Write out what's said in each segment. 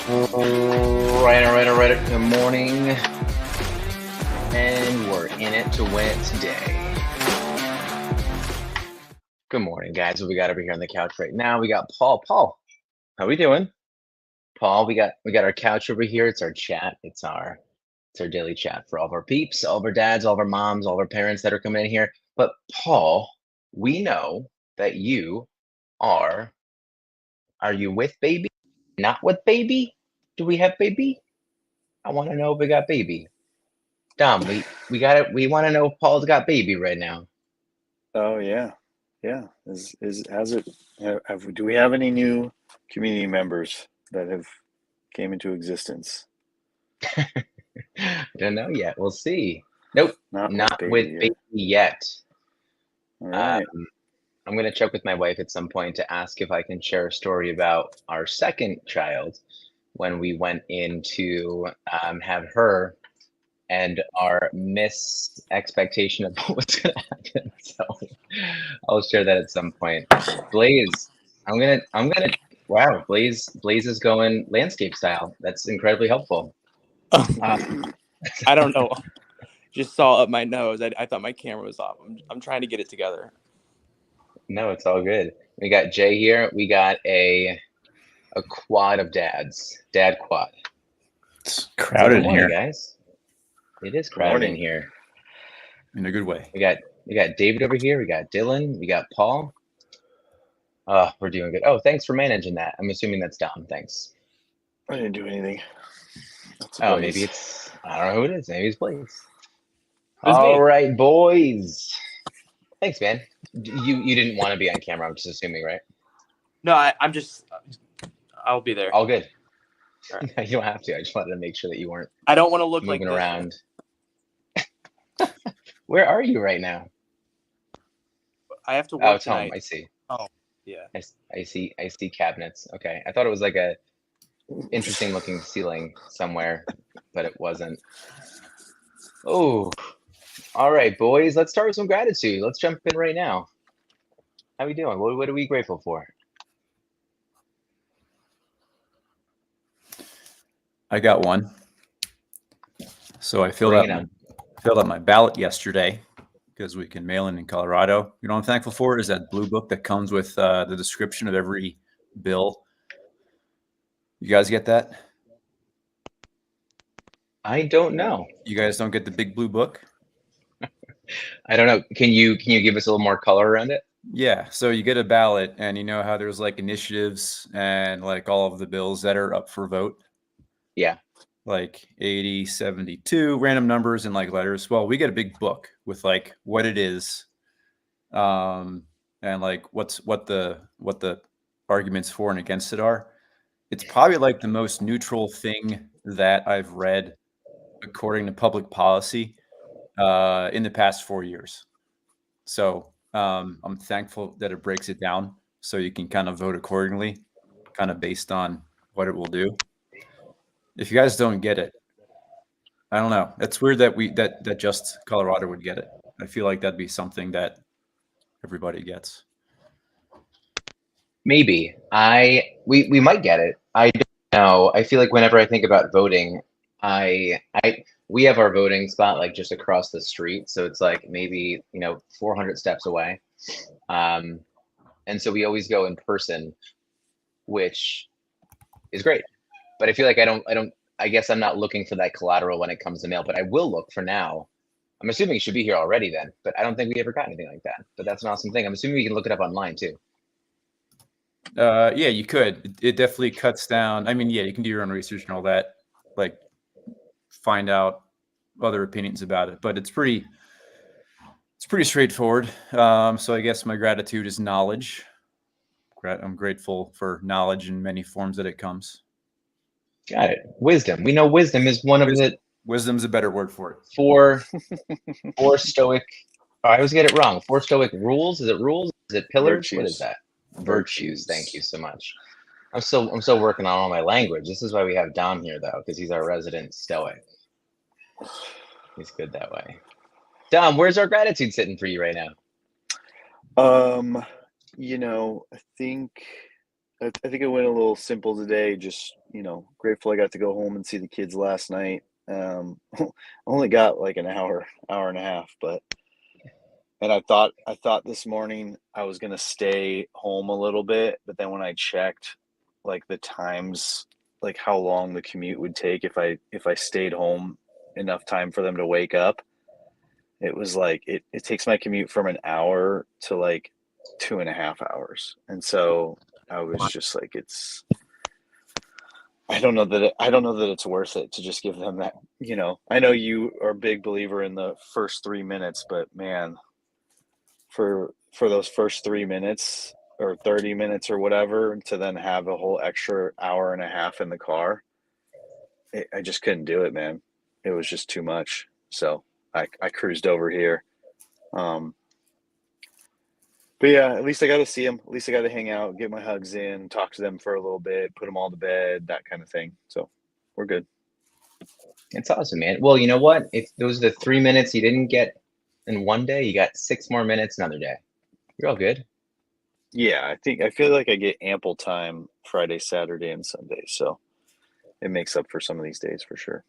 All right. Good morning. And we're in it to win it today. Good morning, guys. What we got over here on the couch right now? We got Paul. Paul, how we doing? Paul, we got our couch over here. It's our chat. It's our daily chat for all of our peeps, all of our dads, all of our moms, all of our parents that are coming in here. But Paul, we know that you are you with baby? Not with baby? Do we have baby? I want to know if we got baby. Dom, we got it. We want to know if Paul's got baby right now. Oh yeah. Do we have any new community members that have came into existence? I don't know yet. We'll see. Nope, not with baby yet. All right. I'm gonna check with my wife at some point to ask if I can share a story about our second child when we went in to have her and our expectation of what was gonna happen. So I'll share that at some point. Blaze, I'm gonna wow, Blaze is going landscape style. That's incredibly helpful. I don't know. Just saw up my nose. I thought my camera was off. I'm trying to get it together. No, it's all good. We got Jay here. We got a quad of dads. Dad quad. It's crowded in here, guys. It is crowded in here. In a good way. We got David over here. We got Dylan. We got Paul. We're doing good. Oh, thanks for managing that. I'm assuming that's Dom. Thanks. I didn't do anything. Oh, maybe it's, I don't know who it is. Maybe it's Blaze. All right, boys. Thanks, man. You didn't want to be on camera. I'm just assuming, right? No, I'll be there. All good. Right. You don't have to. I just wanted to make sure that you weren't. I don't want to look moving like around. Where are you right now? I have to work it's tonight. Home. I see. Oh, yeah. I see cabinets. Okay, I thought it was like a interesting looking ceiling somewhere, but it wasn't. Oh, all right, boys. Let's start with some gratitude. Let's jump in right now. How we doing? What are we grateful for? I got one. So I filled out my ballot yesterday because we can mail in Colorado. You know what I'm thankful for is that blue book that comes with the description of every bill. You guys get that? I don't know. You guys don't get the big blue book? I don't know. Can you give us a little more color around it? Yeah. So you get a ballot and you know how there's like initiatives and like all of the bills that are up for vote. Yeah. Like 80, 72 random numbers and like letters. Well, we get a big book with like what it is. And like what the arguments for and against it are. It's probably like the most neutral thing that I've read according to public policy in the past 4 years. So I'm thankful that it breaks it down so you can kind of vote accordingly, kind of based on what it will do. If you guys don't get it, I don't know. It's weird that that just Colorado would get it. I feel like that'd be something that everybody gets. Maybe we might get it. I don't know. I feel like whenever I think about voting, we have our voting spot like just across the street, so it's like maybe 400 steps away, and so we always go in person, which is great. But I feel like I guess I'm not looking for that collateral when it comes to mail, but I will look for now. I'm assuming it should be here already then, but I don't think we ever got anything like that. But that's an awesome thing. I'm assuming we can look it up online too. Yeah, you could. It definitely cuts down. I mean, yeah, you can do your own research and all that, like find out other opinions about it. But it's pretty straightforward. So I guess my gratitude is knowledge. I'm grateful for knowledge in many forms that it comes. Got it. Wisdom. We know wisdom is one of the. Wisdom's a better word for it. Four stoic. Oh, I always get it wrong. 4 stoic rules. Is it rules? Is it pillars? Virtues. What is that? Virtues. Thank you so much. I'm still working on all my language. This is why we have Dom here though, because he's our resident stoic. He's good that way. Dom, where's our gratitude sitting for you right now? I think I went a little simple today. Just grateful I got to go home and see the kids last night. Only got like an hour and a half, and I thought this morning I was gonna stay home a little bit, but then when I checked like the times, like how long the commute would take if I stayed home enough time for them to wake up, it was like it takes my commute from an hour to like 2.5 hours. And so I was just like, I don't know that it's worth it to just give them that, I know you are a big believer in the first 3 minutes, but man, for those first 3 minutes or 30 minutes or whatever, to then have a whole extra hour and a half in the car, I just couldn't do it, man. It was just too much. So I cruised over here. But yeah, at least I got to see them. At least I got to hang out, get my hugs in, talk to them for a little bit, put them all to bed, that kind of thing. So we're good. It's awesome, man. Well, you know what? If those are the 3 minutes you didn't get in one day, you got 6 more minutes another day. You're all good. Yeah, I feel like I get ample time Friday, Saturday, and Sunday. So it makes up for some of these days for sure.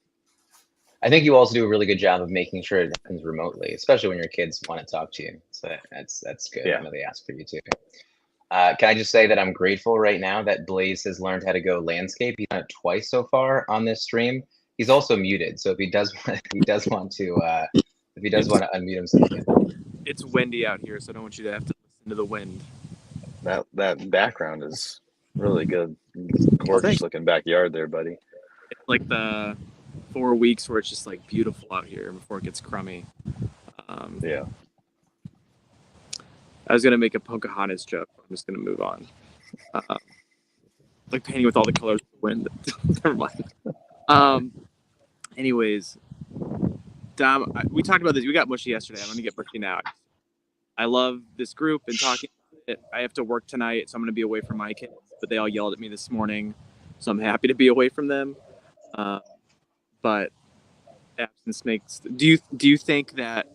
I think you also do a really good job of making sure it happens remotely, especially when your kids want to talk to you. So that's good. Yeah. I know they ask for you too. Can I just say that I'm grateful right now that Blaze has learned how to go landscape. He's done it twice so far on this stream. He's also muted, so if he does want to unmute himself, he can. It's windy out here, so I don't want you to have to listen to the wind. That background is really good. Gorgeous looking backyard there, buddy. It's like the 4 weeks where it's just like beautiful out here before it gets crummy. Yeah. I was gonna make a Pocahontas joke. I'm just gonna move on. Like painting with all the colors of the wind. Never mind. Anyways, Dom, we talked about this. We got mushy yesterday. I'm gonna get mushy now. I love this group and talking about it. I have to work tonight, so I'm gonna be away from my kids. But they all yelled at me this morning, so I'm happy to be away from them. But absence makes. Do you think that,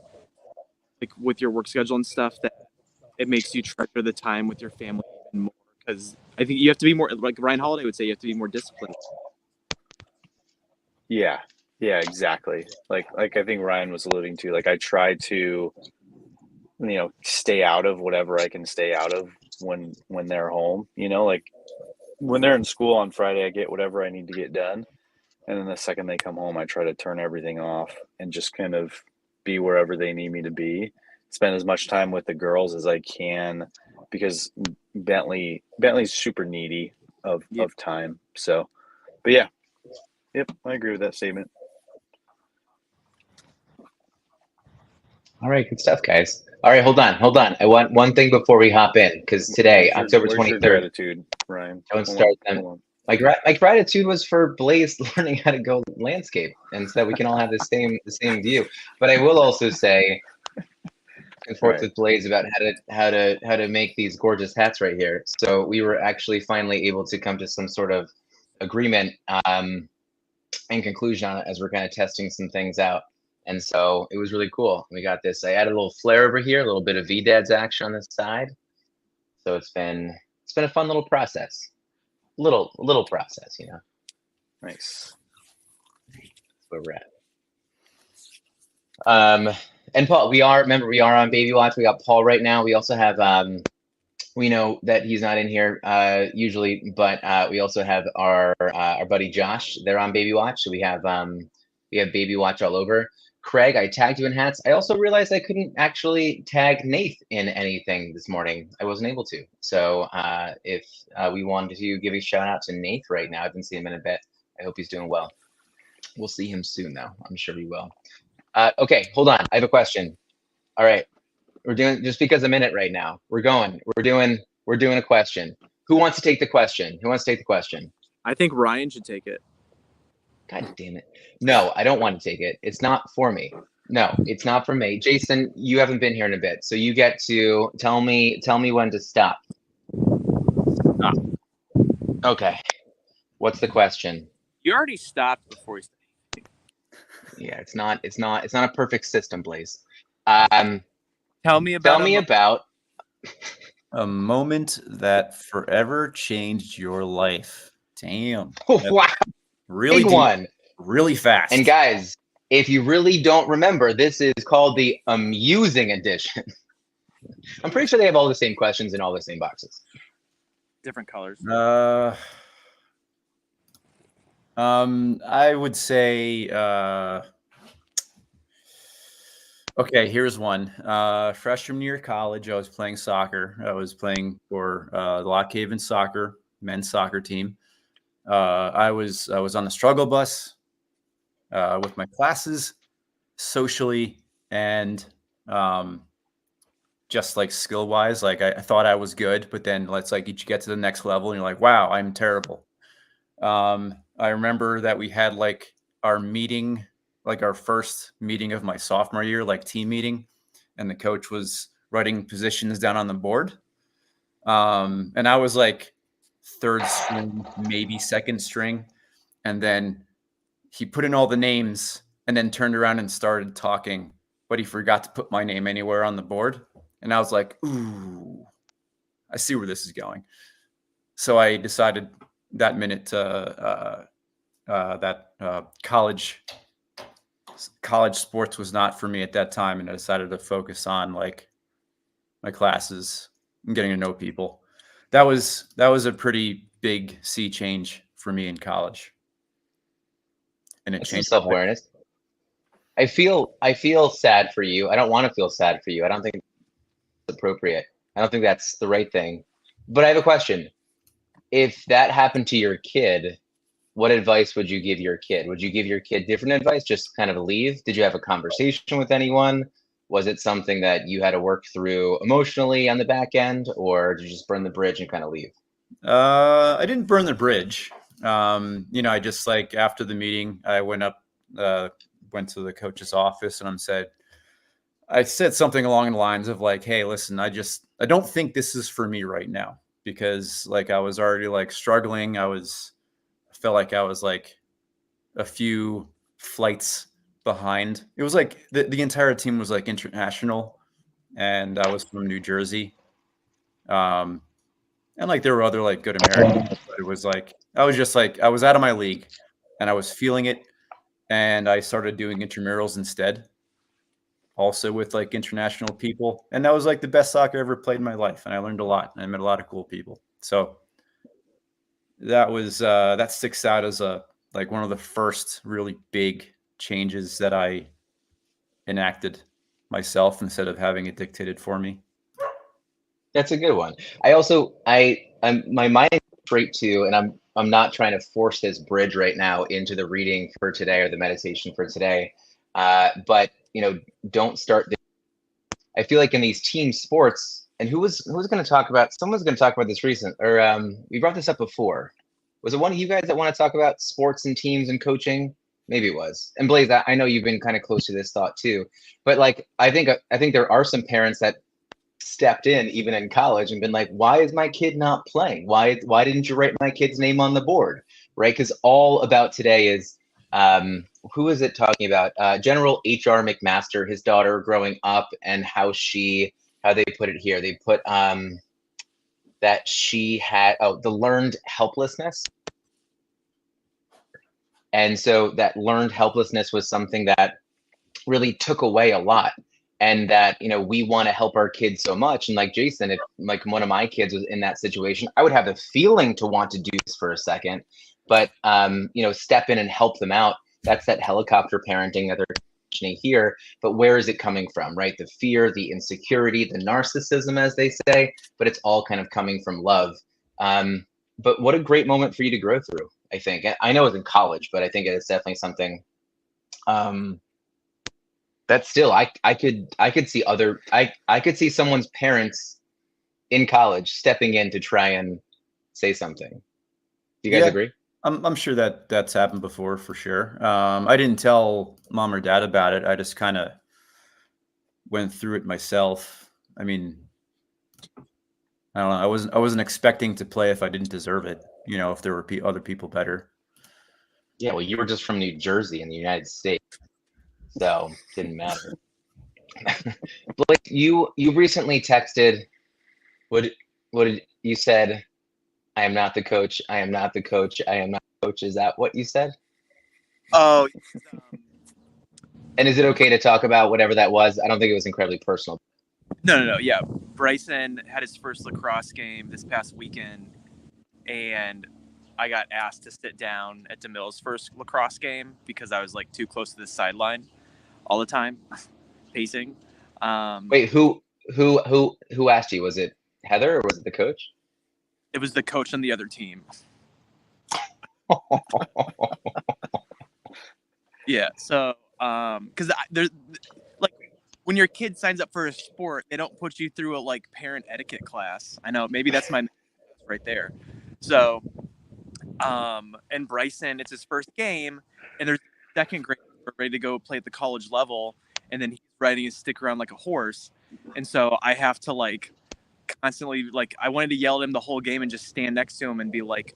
like with your work schedule and stuff, that it makes you treasure the time with your family even more? Because I think you have to be more, like Ryan Holiday would say, you have to be more disciplined. Yeah, exactly. Like I think Ryan was alluding to, like I try to, stay out of whatever I can stay out of when they're home, like when they're in school on Friday, I get whatever I need to get done. And then the second they come home, I try to turn everything off and just kind of be wherever they need me to be. Spend as much time with the girls as I can, because Bentley's super needy of time. So, but yeah, yep, I agree with that statement. All right, good stuff, guys. All right, hold on. I want one thing before we hop in, because today, October 23rd. Where's your gratitude, Ryan? Don't start them. My gratitude was for Blaze learning how to go landscape, and so that we can all have the same view. But I will also say, and forth with Blaze about how to make these gorgeous hats right here. So we were actually finally able to come to some sort of agreement and conclusion on it as we're kind of testing some things out. And so it was really cool. We got this. I added a little flare over here, a little bit of VeeDads action on the side. So it's been a fun little process. Little process, Nice. That's where we're at. And Paul, we are on Baby Watch. We got Paul right now. We also have we know that he's not in here usually, but we also have our buddy Josh. They're on Baby Watch. So we have Baby Watch all over. Craig, I tagged you in hats. I also realized I couldn't actually tag Nath in anything this morning. I wasn't able to. So if we wanted to give a shout out to Nath right now, I haven't seen him in a bit. I hope he's doing well. We'll see him soon, though. I'm sure we will. Okay, hold on. I have a question. All right, we're doing, just because I'm in it right now. We're doing a question. Who wants to take the question? I think Ryan should take it. God damn it. No, I don't want to take it. It's not for me. No, it's not for me. Jason, you haven't been here in a bit, so you get to tell me when to stop. Stop. Okay. What's the question? You already stopped before you said anything. Yeah, it's not a perfect system, Blaze. Tell me about a moment that forever changed your life. Damn. Wow, Really big deep, one. really fast. And guys, if you really don't remember, this is called the amusing edition. I'm pretty sure they have all the same questions in all the same boxes. Different colors. I would say, okay, here's one. Freshman year of college, I was playing soccer. I was playing for the Lock Haven soccer, men's soccer team. I was on the struggle bus with my classes, socially, and just like skill wise. Like I thought I was good, but then let's like you get to the next level and you're like, wow, I'm terrible. I remember that we had like our meeting, like our first meeting of my sophomore year, like team meeting, and the coach was writing positions down on the board. And I was like third string, maybe second string. And then he put in all the names and then turned around and started talking, but he forgot to put my name anywhere on the board. And I was like, ooh, I see where this is going. So I decided that minute to college sports was not for me at that time, and I decided to focus on like my classes and getting to know people. That was a pretty big sea change for me in college, and it That's some changed self-awareness. I feel sad for you. I don't want to feel sad for you. I don't think it's appropriate. I don't think that's the right thing. But I have a question. If that happened to your kid, what advice would you give your kid? Would you give your kid different advice? Just kind of leave? Did you have a conversation with anyone? Was it something that you had to work through emotionally on the back end, or did you just burn the bridge and kind of leave? I didn't burn the bridge. I just like after the meeting, I went to the coach's office and I said something along the lines of like, hey, listen, I don't think this is for me right now, because like I was already like struggling. I felt like I was like a few flights behind. It was like the entire team was like international, and I was from New Jersey. And like there were other like good Americans, but it was like I was out of my league, and I was feeling it, and I started doing intramurals instead, also with like international people, and that was like the best soccer I ever played in my life, and I learned a lot, and I met a lot of cool people. So that sticks out as like one of the first really big changes that I enacted myself instead of having it dictated for me. That's a good one. I'm my mind is straight to, and I'm not trying to force this bridge right now into the reading for today or the meditation for today. But don't start. I feel like in these team sports, and who's going to talk about? Someone's going to talk about this recent, or we brought this up before. Was it one of you guys that want to talk about sports and teams and coaching? Maybe it was. And Blaze, I know you've been kind of close to this thought too. But like, I think there are some parents that stepped in even in college and been like, why is my kid not playing? Why didn't you write my kid's name on the board? Right? Because all about today is who is it talking about? General H.R. McMaster, his daughter growing up, and how they put it here. They put that she had the learned helplessness. And so that learned helplessness was something that really took away a lot. And that, we want to help our kids so much. And like Jason, if like one of my kids was in that situation, I would have the feeling to want to do this for a second, but, step in and help them out. That's that helicopter parenting that they're mentioning here. But where is it coming from, right? The fear, the insecurity, the narcissism, as they say, but it's all kind of coming from love. But what a great moment for you to grow through, I think. I know it's in college, but I think it's definitely something, that still I could see I could see someone's parents in college stepping in to try and say something. Do you guys agree? I'm sure that that's happened before for sure. I didn't tell mom or dad about it. I just kind of went through it myself. I mean, I don't know. I wasn't expecting to play if I didn't deserve it. If there were other people better. Yeah, well, you were just from New Jersey in the United States, so it didn't matter. Blake, you recently texted. What did you said? I am not the coach. I am not the coach. I am not the coach. Is that what you said? Oh, And is it okay to talk about whatever that was? I don't think it was incredibly personal. no. Yeah, Bryson had his first lacrosse game this past weekend, and I got asked to sit down at DeMille's first lacrosse game because I was like too close to the sideline all the time, pacing. Wait, who asked you? Was it Heather or was it the coach? It was the coach on the other team. Yeah, so because there's like when your kid signs up for a sport, they don't put you through a like parent etiquette class. I know maybe that's my right there. So and Bryson, it's his first game, and there's second grade ready to go play at the college level, and then he's riding his stick around like a horse, and so I have to like constantly like I wanted to yell at him the whole game and just stand next to him and be like,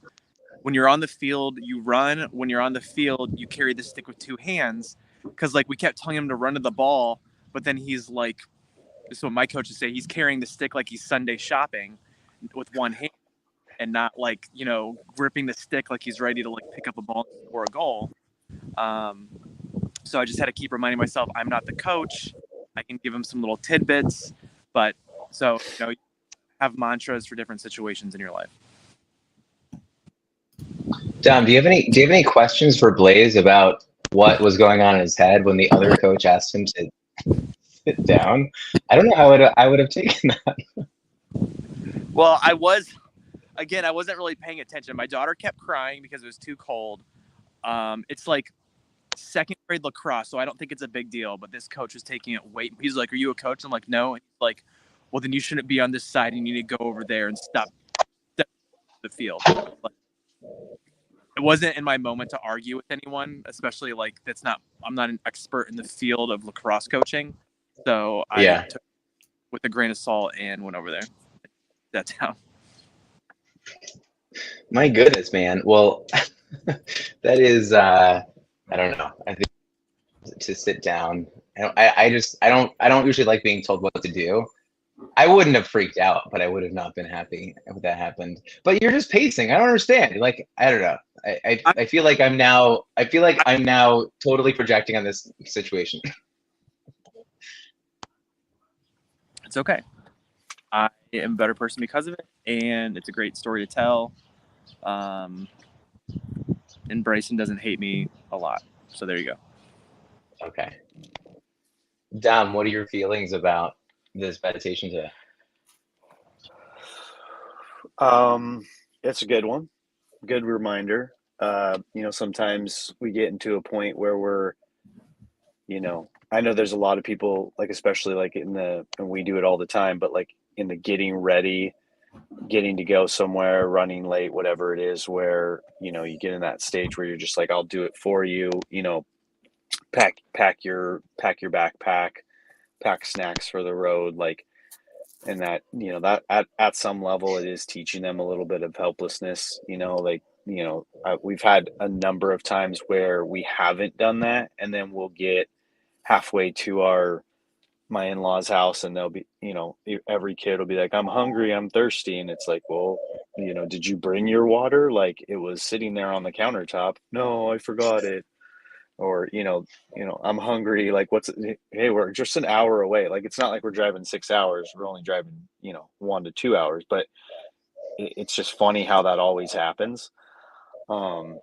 when you're on the field, you run. When you're on the field, you carry the stick with two hands. Because like we kept telling him to run to the ball, but then he's like, this is what my coaches say, he's carrying the stick like he's Sunday shopping with one hand and not like, gripping the stick like he's ready to like pick up a ball or a goal. So I just had to keep reminding myself I'm not the coach. I can give him some little tidbits, but so you have mantras for different situations in your life. Dom, do you have any questions for Blaze about what was going on in his head when the other coach asked him to sit down? I don't know how I would have taken that. Well, I wasn't really paying attention. My daughter kept crying because it was too cold. It's like second grade lacrosse, so I don't think it's a big deal. But this coach was taking it way. He's like, "Are you a coach?" I'm like, "No." And he's like, "Well, then you shouldn't be on this side. You need to go over there and step the field." Like, it wasn't in my moment to argue with anyone, especially like I'm not an expert in the field of lacrosse coaching, so I took it with a grain of salt and went over there. That's how. My goodness, man. Well, that is I don't know. I think to sit down. I don't usually like being told what to do. I wouldn't have freaked out, but I would have not been happy if that happened. But you're just pacing. I don't understand. Like, I don't know. I feel like I'm now totally projecting on this situation. It's okay. I am a better person because of it, and it's a great story to tell. And Bryson doesn't hate me a lot, so there you go. Okay. Dom, what are your feelings about this meditation today? It's a good one. Good reminder. Sometimes we get into a point where we're, I know there's a lot of people, like, especially like and we do it all the time, but like in the getting ready, getting to go somewhere, running late, whatever it is, where, you get in that stage where you're just like, I'll do it for you, pack your backpack, pack snacks for the road, like, and that, that at some level it is teaching them a little bit of helplessness, we've had a number of times where we haven't done that, and then we'll get halfway to my in-laws house and they'll be, every kid will be like, I'm hungry, I'm thirsty. And it's like, well, did you bring your water? Like, it was sitting there on the countertop. No, I forgot it. Or, I'm hungry. Like, hey, we're just an hour away. Like, it's not like we're driving 6 hours. We're only driving, 1 to 2 hours, but it's just funny how that always happens. So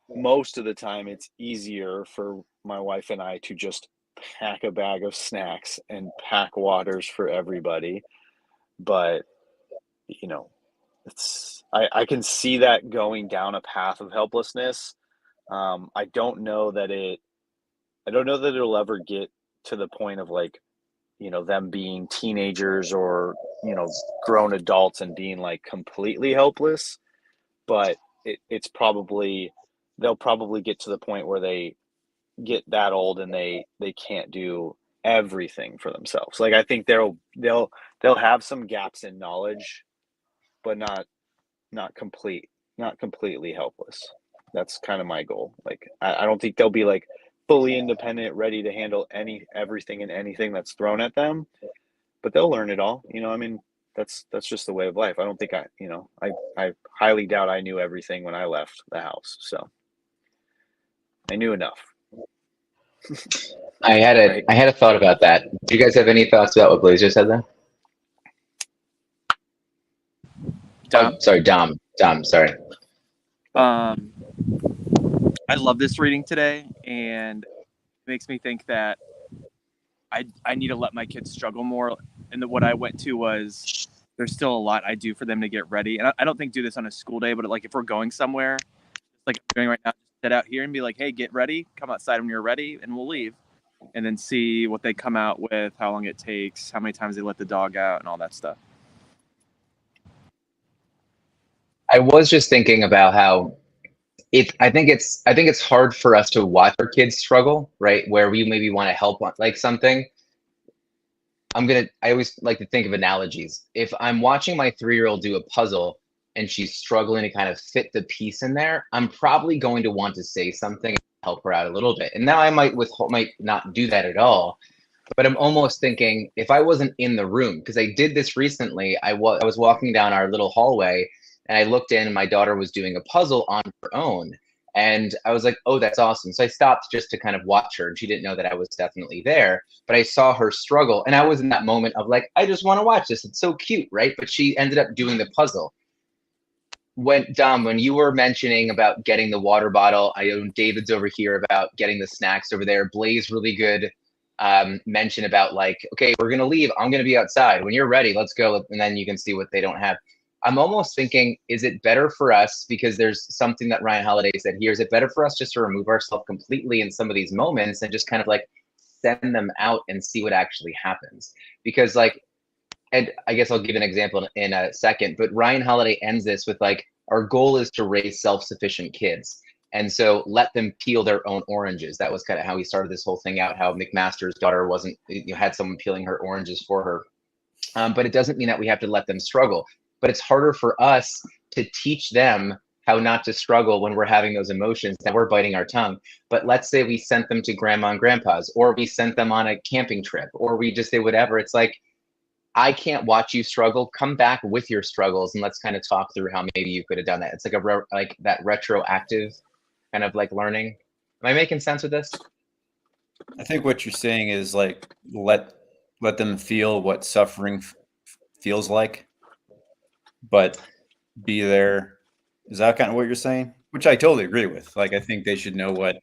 most of the time it's easier for my wife and I to just pack a bag of snacks and pack waters for everybody. But, I can see that going down a path of helplessness. I don't know that it'll ever get to the point of like, them being teenagers or, grown adults and being like completely helpless, but they'll probably get to the point where they get that old and they can't do everything for themselves. Like, I think they'll have some gaps in knowledge, but not completely helpless. That's kind of my goal. Like, I don't think they'll be like fully independent, ready to handle everything and anything that's thrown at them, but they'll learn it all. I mean, that's just the way of life. I don't think I highly doubt I knew everything when I left the house. So I knew enough. I had a thought about that. Do you guys have any thoughts about what Blazer said there? Dom? Oh, sorry, Dom. Sorry. I love this reading today, and it makes me think that I need to let my kids struggle more. And what I went to was there's still a lot I do for them to get ready. And I don't think do this on a school day, but like if we're going somewhere, like I'm doing right now, just sit out here and be like, hey, get ready, come outside when you're ready, and we'll leave. And then see what they come out with, how long it takes, how many times they let the dog out, and all that stuff. I was just thinking about how I think it's hard for us to watch our kids struggle, right? Where we maybe want to help on like something. I always like to think of analogies. If I'm watching my 3-year-old do a puzzle and she's struggling to kind of fit the piece in there, I'm probably going to want to say something and help her out a little bit. And now I might not do that at all, but I'm almost thinking if I wasn't in the room, because I did this recently, I was walking down our little hallway and I looked in and my daughter was doing a puzzle on her own. And I was like, oh, that's awesome. So I stopped just to kind of watch her, and she didn't know that I was definitely there, but I saw her struggle. And I was in that moment of like, I just want to watch this. It's so cute, right? But she ended up doing the puzzle. Dom, when you were mentioning about getting the water bottle, I know David's over here about getting the snacks over there. Blaze really good mention about like, okay, we're going to leave. I'm going to be outside. When you're ready, let's go. And then you can see what they don't have. I'm almost thinking, is it better for us, because there's something that Ryan Holiday said here, is it better for us just to remove ourselves completely in some of these moments and just kind of like send them out and see what actually happens? Because like, and I guess I'll give an example in a second, but Ryan Holiday ends this with like, our goal is to raise self-sufficient kids. And so let them peel their own oranges. That was kind of how he started this whole thing out, how McMaster's daughter had someone peeling her oranges for her. But it doesn't mean that we have to let them struggle. But it's harder for us to teach them how not to struggle when we're having those emotions, that we're biting our tongue. But let's say we sent them to grandma and grandpa's, or we sent them on a camping trip, or we just did whatever. It's like, I can't watch you struggle. Come back with your struggles and let's kind of talk through how maybe you could have done that. It's like that retroactive kind of like learning. Am I making sense with this? I think what you're saying is like let them feel what suffering feels like, but be there. Is that kind of what you're saying? Which I totally agree with. Like I think they should know what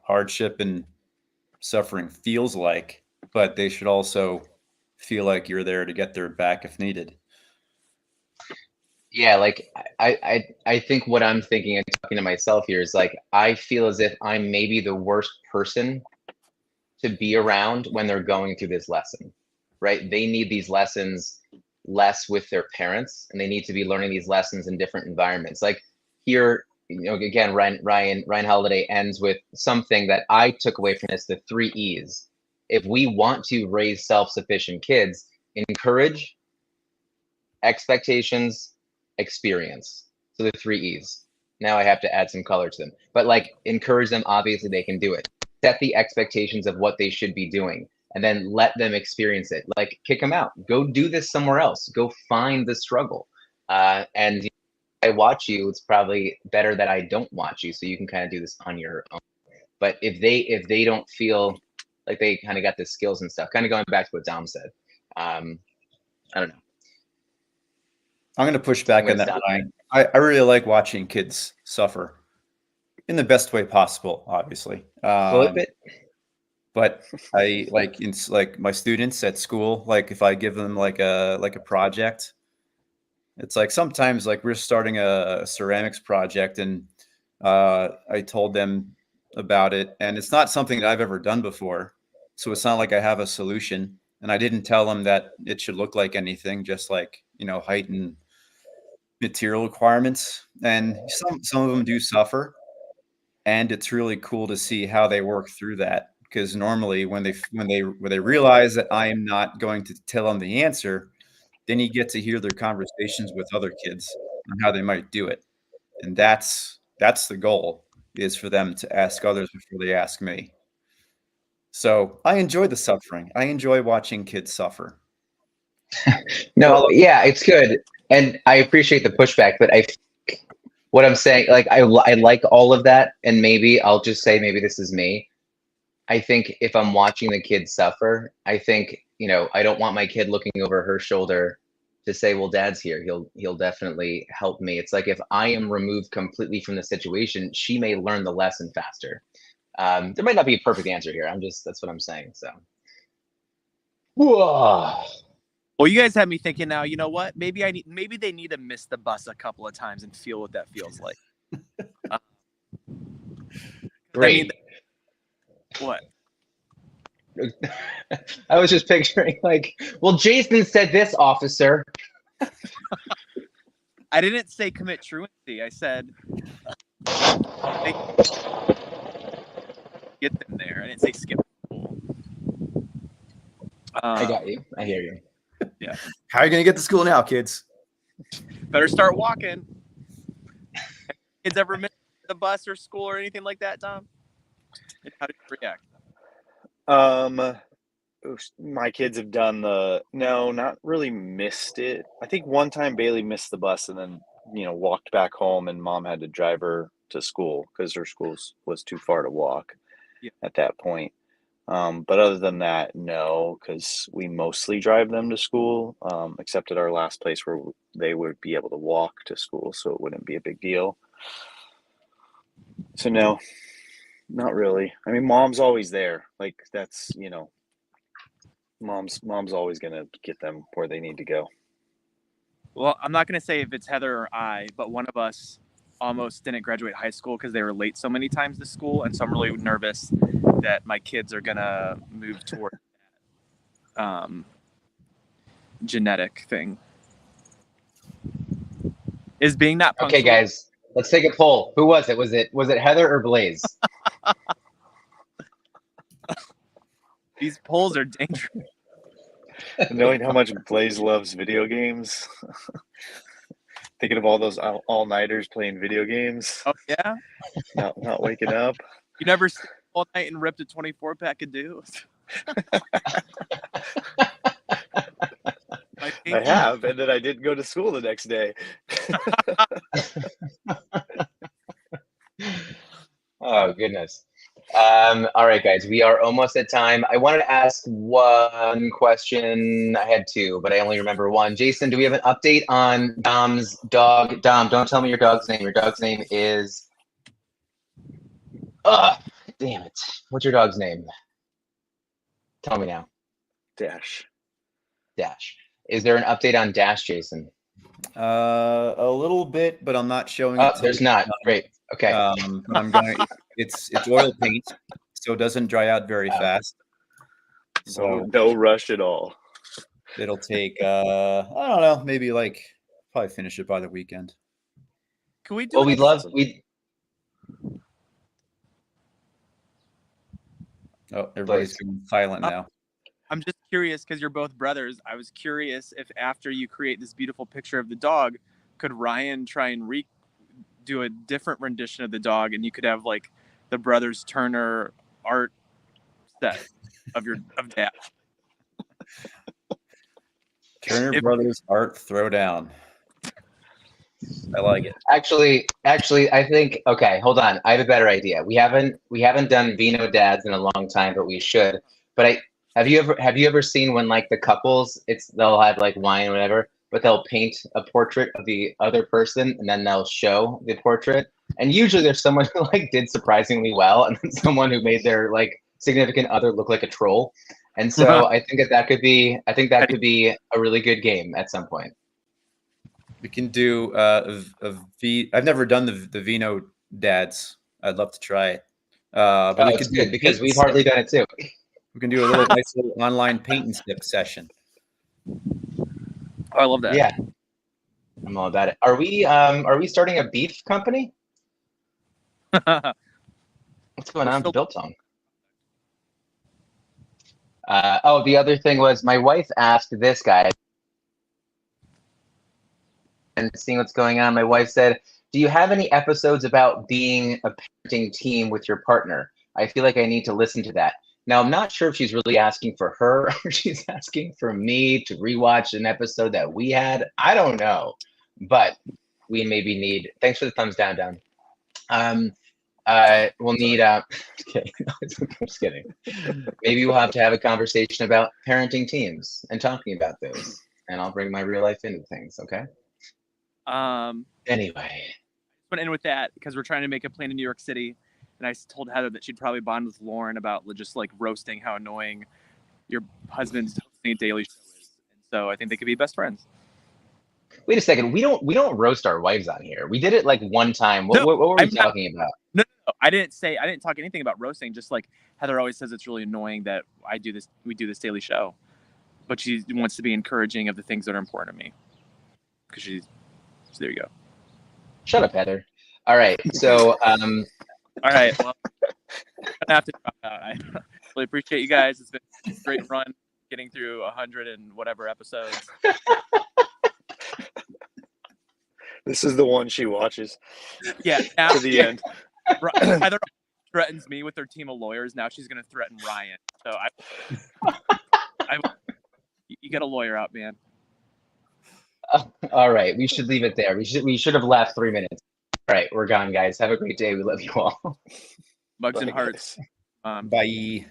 hardship and suffering feels like, but they should also feel like you're there to get their back if needed. Yeah, like I think what I'm thinking and talking to myself here is like, I feel as if I'm maybe the worst person to be around when they're going through this lesson, right? They need these lessons less with their parents, and they need to be learning these lessons in different environments. Like here, again, Ryan Holiday ends with something that I took away from this: the 3 E's. If we want to raise self-sufficient kids, encourage, expectations, experience. So the 3 E's. Now I have to add some color to them, but like encourage them. Obviously they can do it. Set the expectations of what they should be doing, and then let them experience it. Like kick them out. Go do this somewhere else. Go find the struggle. And I watch you, it's probably better that I don't watch you, so you can kind of do this on your own. But if they don't feel like they kind of got the skills and stuff, kind of going back to what Dom said, I don't know. I'm going to push back on that, Ryan. I really like watching kids suffer in the best way possible, obviously. Flip it. But I like my students at school, like if I give them like a project, it's like sometimes like we're starting a ceramics project, and I told them about it, and it's not something that I've ever done before. So it's not like I have a solution, and I didn't tell them that it should look like anything, just like, height and material requirements. And some of them do suffer, and it's really cool to see how they work through that, because normally when they realize that I am not going to tell them the answer, then you get to hear their conversations with other kids on how they might do it. And that's the goal, is for them to ask others before they ask me. So I enjoy the suffering. I enjoy watching kids suffer. No, yeah, it's good, and I appreciate the pushback, but what I'm saying, like, I like all of that, and maybe I'll just say maybe this is me. I think if I'm watching the kid suffer, I think, I don't want my kid looking over her shoulder to say, well, dad's here. He'll definitely help me. It's like if I am removed completely from the situation, she may learn the lesson faster. There might not be a perfect answer here. That's what I'm saying. So. Whoa. Well, you guys have me thinking now, you know what? Maybe they need to miss the bus a couple of times and feel what that feels like. Great. What? I was just picturing well, Jason said this, officer. I didn't say commit truancy. I said get them there. I didn't say skip school. I got you. I hear you. Yeah. How are you going to get to school now, kids? Better start walking. Kids ever missed the bus or school or anything like that, Tom? And how did you react? My kids have done no, not really missed it. I think one time Bailey missed the bus and then, walked back home, and mom had to drive her to school because her school was too far to walk at that point. But other than that, no, because we mostly drive them to school, except at our last place where they would be able to walk to school, so it wouldn't be a big deal. So no, not really. I mean, mom's always there. Like, that's, mom's always going to get them where they need to go. Well, I'm not going to say if it's Heather or I, but one of us almost didn't graduate high school because they were late so many times to school. And so I'm really nervous that my kids are going to move toward that genetic thing. Is being not punctual. Okay, guys, let's take a poll. Who was it? Was it Heather or Blaze? These polls are dangerous. Knowing how much Blaze loves video games, thinking of all those all-nighters playing video games. Oh yeah, not waking up. You never stayed all night and ripped a 24-pack of dudes. I have, and then I didn't go to school the next day. Oh goodness. All right, guys, we are almost at time. I wanted to ask one question. I had two, but I only remember one. Jason, do we have an update on Dom's dog? Dom, don't tell me your dog's name. Your dog's name is... damn it. What's your dog's name? Tell me now. Dash. Is there an update on Dash, Jason? A little bit, but I'm not showing it. There's not. Great. Okay. I'm going. It's oil paint, so it doesn't dry out very fast. So no rush at all. It'll take I don't know, maybe probably finish it by the weekend. Can we do? Oh, everybody's going silent now. I'm just curious because you're both brothers. I was curious if after you create this beautiful picture of the dog, could Ryan try and do a different rendition of the dog, and you could have the brothers Turner art set of Dash. Turner Brothers art throwdown. I like it. Actually, I think, okay, hold on. I have a better idea. We haven't done VeeDads in a long time, but we should. But have you ever seen when the couples, they'll have wine or whatever, but they'll paint a portrait of the other person and then they'll show the portrait. And usually there's someone who did surprisingly well, and then someone who made their significant other look like a troll. And so I think that could be a really good game at some point. We can do I've never done the VeeDads. I'd love to try it. But it's good because we've hardly done it too. We can do a nice little online paint and sip session. Oh, I love that. Yeah, I'm all about it. Are we starting a beef company? What's going on with Biltong? The other thing was my wife asked this guy, and seeing what's going on, my wife said, "Do you have any episodes about being a parenting team with your partner? I feel like I need to listen to that." Now, I'm not sure if she's really asking for her or she's asking for me to rewatch an episode that we had. I don't know, but we maybe need. Thanks for the thumbs down, Don. We'll need. Okay, I'm just kidding. Maybe we'll have to have a conversation about parenting teams and talking about those, and I'll bring my real life into things. Okay. Anyway, want to end with that because we're trying to make a plan in New York City, and I told Heather that she'd probably bond with Lauren about just like roasting how annoying your husband's hosting a daily show is, and so I think they could be best friends. Wait a second. We don't roast our wives on here. We did it like one time. What were we talking about? No, I didn't talk anything about roasting. Just like Heather always says, it's really annoying that we do this daily show, but she wants to be encouraging of the things that are important to me. Because so there you go. Shut up, Heather. All right. So, all right. Well, I have to drop out. I really appreciate you guys. It's been a great run getting through 100 and whatever episodes. This is the one she watches. Yeah. To the end. Heather threatens me with her team of lawyers. Now she's going to threaten Ryan. So you get a lawyer out, man. All right. We should leave it there. We should have left 3 minutes. All right. We're gone, guys. Have a great day. We love you all. Bugs and hearts. Bye.